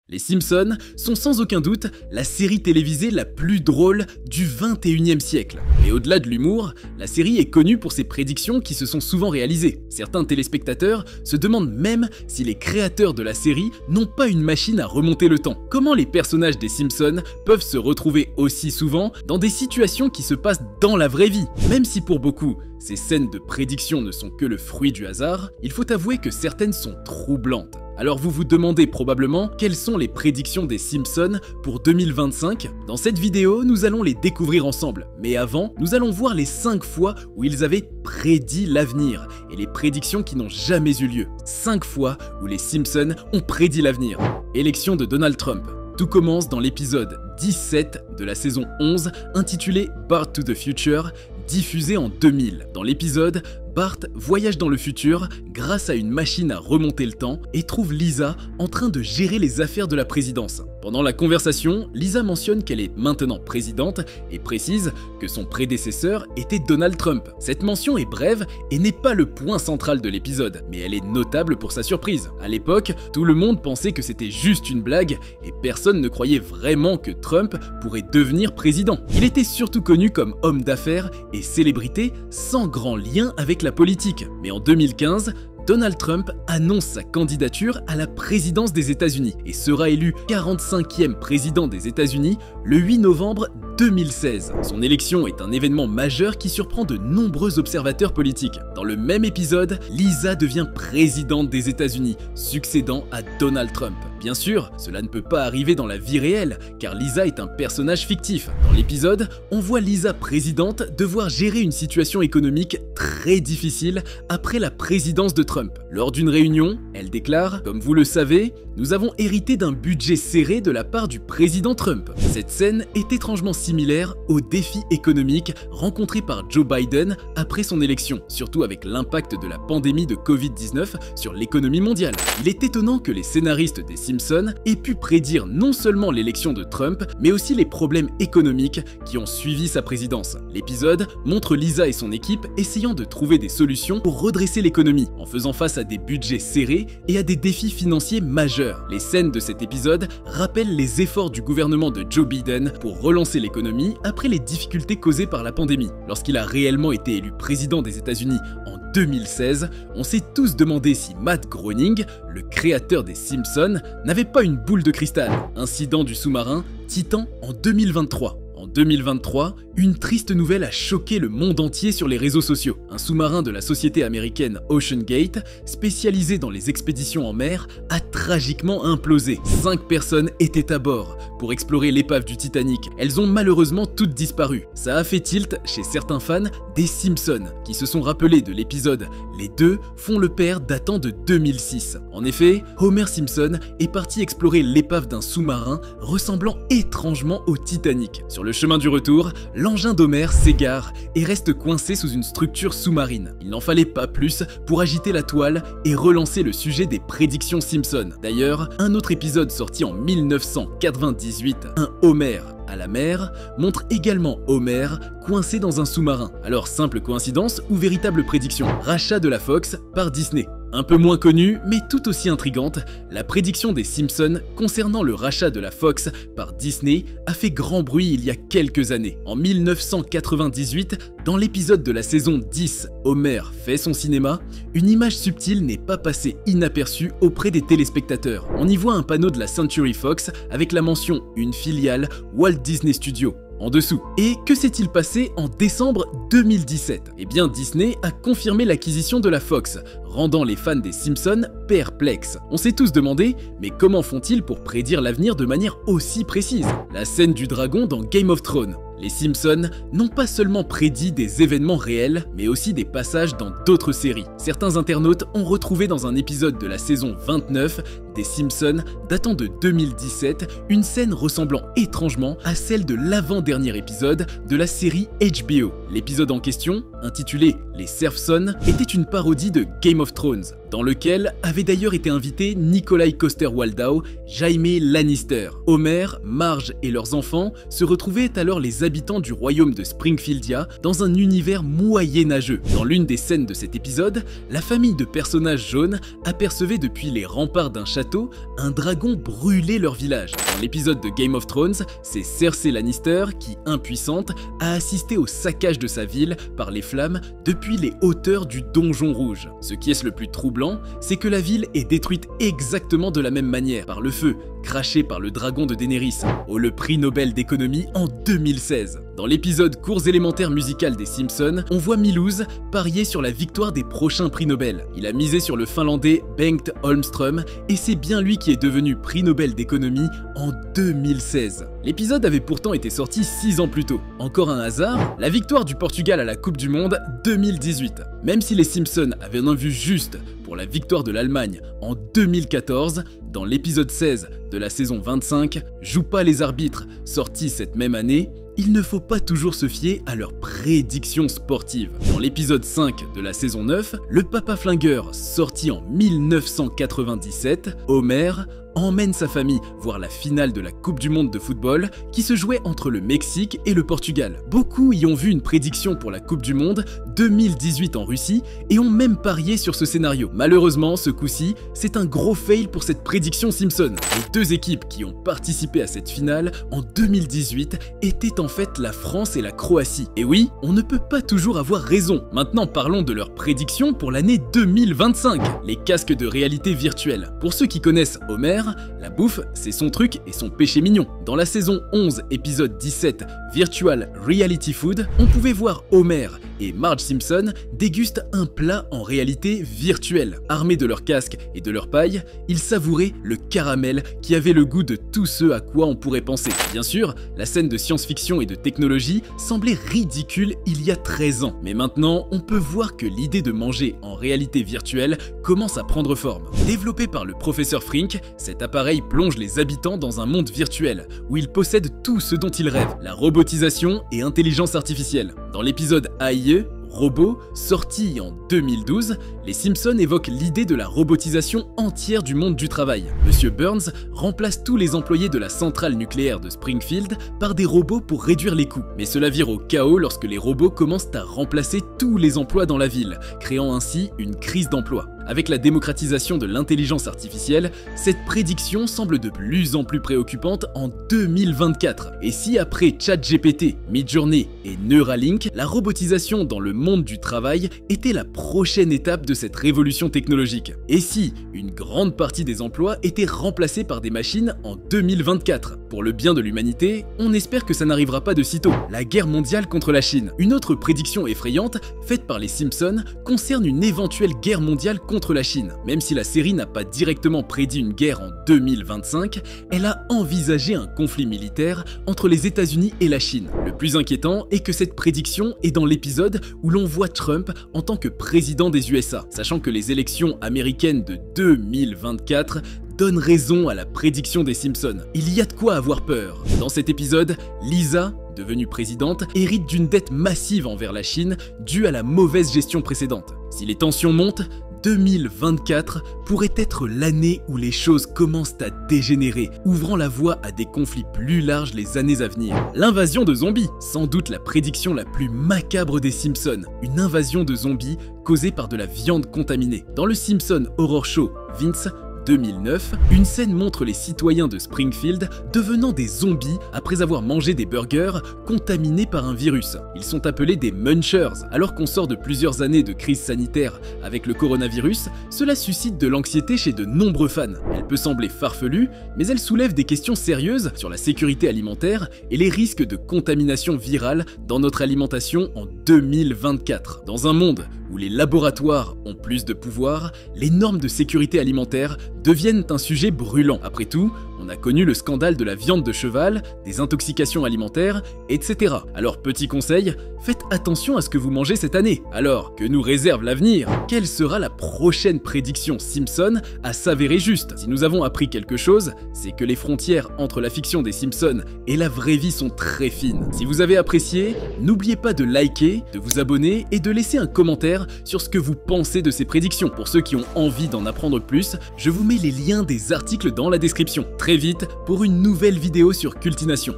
Les Simpsons sont sans aucun doute la série télévisée la plus drôle du 21e siècle. Et au-delà de l'humour, la série est connue pour ses prédictions qui se sont souvent réalisées. Certains téléspectateurs se demandent même si les créateurs de la série n'ont pas une machine à remonter le temps. Comment les personnages des Simpsons peuvent se retrouver aussi souvent dans des situations qui se passent dans la vraie vie? Même si pour beaucoup, ces scènes de prédiction ne sont que le fruit du hasard, il faut avouer que certaines sont troublantes. Alors vous vous demandez probablement quelles sont les prédictions des Simpsons pour 2025 ? Dans cette vidéo, nous allons les découvrir ensemble. Mais avant, nous allons voir les 5 fois où ils avaient prédit l'avenir et les prédictions qui n'ont jamais eu lieu. 5 fois où les Simpsons ont prédit l'avenir. Élection de Donald Trump. Tout commence dans l'épisode 17 de la saison 11 intitulé Bart to the Future, diffusé en 2000. Dans l'épisode, Bart voyage dans le futur grâce à une machine à remonter le temps et trouve Lisa en train de gérer les affaires de la présidence. Pendant la conversation, Lisa mentionne qu'elle est maintenant présidente et précise que son prédécesseur était Donald Trump. Cette mention est brève et n'est pas le point central de l'épisode, mais elle est notable pour sa surprise. À l'époque, tout le monde pensait que c'était juste une blague et personne ne croyait vraiment que Trump pourrait devenir président. Il était surtout connu comme homme d'affaires et célébrité sans grand lien avec la politique. Mais en 2015, Donald Trump annonce sa candidature à la présidence des États-Unis et sera élu 45e président des États-Unis le 8 novembre 2016. Son élection est un événement majeur qui surprend de nombreux observateurs politiques. Dans le même épisode, Lisa devient présidente des États-Unis, succédant à Donald Trump. Bien sûr, cela ne peut pas arriver dans la vie réelle, car Lisa est un personnage fictif. Dans l'épisode, on voit Lisa présidente devoir gérer une situation économique très difficile après la présidence de Trump. Lors d'une réunion, elle déclare « Comme vous le savez, nous avons hérité d'un budget serré de la part du président Trump ». Cette scène est étrangement similaire aux défis économiques rencontrés par Joe Biden après son élection, surtout avec l'impact de la pandémie de Covid-19 sur l'économie mondiale. Il est étonnant que les scénaristes des Simpsons aient pu prédire non seulement l'élection de Trump, mais aussi les problèmes économiques qui ont suivi sa présidence. L'épisode montre Lisa et son équipe essayant de trouver des solutions pour redresser l'économie, en faisant face à des budgets serrés et à des défis financiers majeurs. Les scènes de cet épisode rappellent les efforts du gouvernement de Joe Biden pour relancer l'économie après les difficultés causées par la pandémie. Lorsqu'il a réellement été élu président des États-Unis en 2016, on s'est tous demandé si Matt Groening, le créateur des Simpsons, n'avait pas une boule de cristal. Incident du sous-marin Titan en 2023. En 2023, une triste nouvelle a choqué le monde entier sur les réseaux sociaux. Un sous-marin de la société américaine OceanGate, spécialisé dans les expéditions en mer, a tragiquement implosé. 5 personnes étaient à bord pour explorer l'épave du Titanic. Elles ont malheureusement toutes disparu. Ça a fait tilt chez certains fans des Simpsons, qui se sont rappelés de l'épisode « Les deux font le père » datant de 2006. En effet, Homer Simpson est parti explorer l'épave d'un sous-marin ressemblant étrangement au Titanic. Sur le chemin du retour, l'engin d'Homer s'égare et reste coincé sous une structure sous-marine. Il n'en fallait pas plus pour agiter la toile et relancer le sujet des prédictions Simpson. D'ailleurs, un autre épisode sorti en 1998, un Homer à la mer, montre également Homer coincé dans un sous-marin. Alors simple coïncidence ou véritable prédiction? Rachat de la Fox par Disney. Un peu moins connue, mais tout aussi intrigante, la prédiction des Simpsons concernant le rachat de la Fox par Disney a fait grand bruit il y a quelques années. En 1998, dans l'épisode de la saison 10, Homer fait son cinéma, une image subtile n'est pas passée inaperçue auprès des téléspectateurs. On y voit un panneau de la Century Fox avec la mention « Une filiale Walt Disney Studios ». En dessous. Et que s'est-il passé en décembre 2017? Eh bien, Disney a confirmé l'acquisition de la Fox, rendant les fans des Simpsons perplexes. On s'est tous demandé, mais comment font-ils pour prédire l'avenir de manière aussi précise? La scène du dragon dans Game of Thrones. Les Simpsons n'ont pas seulement prédit des événements réels, mais aussi des passages dans d'autres séries. Certains internautes ont retrouvé dans un épisode de la saison 29 des Simpsons datant de 2017 une scène ressemblant étrangement à celle de l'avant-dernier épisode de la série HBO. L'épisode en question, intitulé Les Serfsons, était une parodie de Game of Thrones. dans lequel avait d'ailleurs été invité Nikolai Coster-Waldau, Jaime Lannister. Homer, Marge et leurs enfants se retrouvaient alors les habitants du royaume de Springfieldia dans un univers moyenâgeux. Dans l'une des scènes de cet épisode, la famille de personnages jaunes apercevait depuis les remparts d'un château un dragon brûler leur village. Dans l'épisode de Game of Thrones, c'est Cersei Lannister qui, impuissante, a assisté au saccage de sa ville par les flammes depuis les hauteurs du Donjon Rouge. Ce qui est le plus troublant, c'est que la ville est détruite exactement de la même manière, par le feu, craché par le dragon de Daenerys, au le prix Nobel d'économie en 2016. Dans l'épisode Cours élémentaires musicales des Simpsons, on voit Milouz parier sur la victoire des prochains prix Nobel. Il a misé sur le finlandais Bengt Holmström et c'est bien lui qui est devenu prix Nobel d'économie en 2016. L'épisode avait pourtant été sorti 6 ans plus tôt. Encore un hasard, la victoire du Portugal à la Coupe du Monde 2018. Même si les Simpsons avaient un vue juste pour la victoire de l'Allemagne en 2014, dans l'épisode 16 de la saison 25, Joue pas les arbitres, sorti cette même année, il ne faut pas toujours se fier à leurs prédictions sportives. Dans l'épisode 5 de la saison 9, le Papa Flingueur, sorti en 1997, Homer emmène sa famille voir la finale de la Coupe du Monde de football qui se jouait entre le Mexique et le Portugal. Beaucoup y ont vu une prédiction pour la Coupe du Monde 2018 en Russie et ont même parié sur ce scénario. Malheureusement, ce coup-ci, c'est un gros fail pour cette prédiction Simpson. Les deux équipes qui ont participé à cette finale en 2018 étaient en fait la France et la Croatie. Et oui, on ne peut pas toujours avoir raison. Maintenant, parlons de leurs prédictions pour l'année 2025, les casques de réalité virtuelle. Pour ceux qui connaissent Homer, la bouffe, c'est son truc et son péché mignon. Dans la saison 11, épisode 17, Virtual Reality Food, on pouvait voir Homer et Marge Simpson dégustent un plat en réalité virtuelle. Armés de leur casque et de leur paille, ils savouraient le caramel qui avait le goût de tout ce à quoi on pourrait penser. Bien sûr, la scène de science-fiction et de technologie semblait ridicule il y a 13 ans. Mais maintenant, on peut voir que l'idée de manger en réalité virtuelle commence à prendre forme. Développé par le professeur Frink, cet appareil plonge les habitants dans un monde virtuel où ils possèdent tout ce dont ils rêvent, la robotisation et intelligence artificielle. Dans l'épisode AIE, Robot, sorti en 2012, les Simpsons évoquent l'idée de la robotisation entière du monde du travail. Monsieur Burns remplace tous les employés de la centrale nucléaire de Springfield par des robots pour réduire les coûts. Mais cela vire au chaos lorsque les robots commencent à remplacer tous les emplois dans la ville, créant ainsi une crise d'emploi. Avec la démocratisation de l'intelligence artificielle, cette prédiction semble de plus en plus préoccupante en 2024. Et si après ChatGPT, Midjourney et Neuralink, la robotisation dans le monde du travail était la prochaine étape de cette révolution technologique? Et si une grande partie des emplois étaient remplacés par des machines en 2024? Pour le bien de l'humanité, on espère que ça n'arrivera pas de sitôt. La guerre mondiale contre la Chine. Une autre prédiction effrayante, faite par les Simpsons, concerne une éventuelle guerre mondiale contre la Chine. Même si la série n'a pas directement prédit une guerre en 2025, elle a envisagé un conflit militaire entre les États-Unis et la Chine. Le plus inquiétant est que cette prédiction est dans l'épisode où l'on voit Trump en tant que président des USA, sachant que les élections américaines de 2024 donne raison à la prédiction des Simpsons. Il y a de quoi avoir peur. Dans cet épisode, Lisa, devenue présidente, hérite d'une dette massive envers la Chine due à la mauvaise gestion précédente. Si les tensions montent, 2024 pourrait être l'année où les choses commencent à dégénérer, ouvrant la voie à des conflits plus larges les années à venir. L'invasion de zombies, sans doute la prédiction la plus macabre des Simpsons. Une invasion de zombies causée par de la viande contaminée. Dans le Simpson Horror Show Vince, 2009, une scène montre les citoyens de Springfield devenant des zombies après avoir mangé des burgers contaminés par un virus. Ils sont appelés des munchers. Alors qu'on sort de plusieurs années de crise sanitaire avec le coronavirus, cela suscite de l'anxiété chez de nombreux fans. Elle peut sembler farfelue, mais elle soulève des questions sérieuses sur la sécurité alimentaire et les risques de contamination virale dans notre alimentation en 2024. Dans un monde où les laboratoires ont plus de pouvoir, les normes de sécurité alimentaire deviennent un sujet brûlant. Après tout, on On a connu le scandale de la viande de cheval, des intoxications alimentaires, etc. Alors petit conseil, faites attention à ce que vous mangez cette année. Alors, que nous réserve l'avenir? Quelle sera la prochaine prédiction Simpson à s'avérer juste? Si nous avons appris quelque chose, c'est que les frontières entre la fiction des Simpsons et la vraie vie sont très fines. Si vous avez apprécié, n'oubliez pas de liker, de vous abonner et de laisser un commentaire sur ce que vous pensez de ces prédictions. Pour ceux qui ont envie d'en apprendre plus, je vous mets les liens des articles dans la description. Très vite pour une nouvelle vidéo sur Cultination.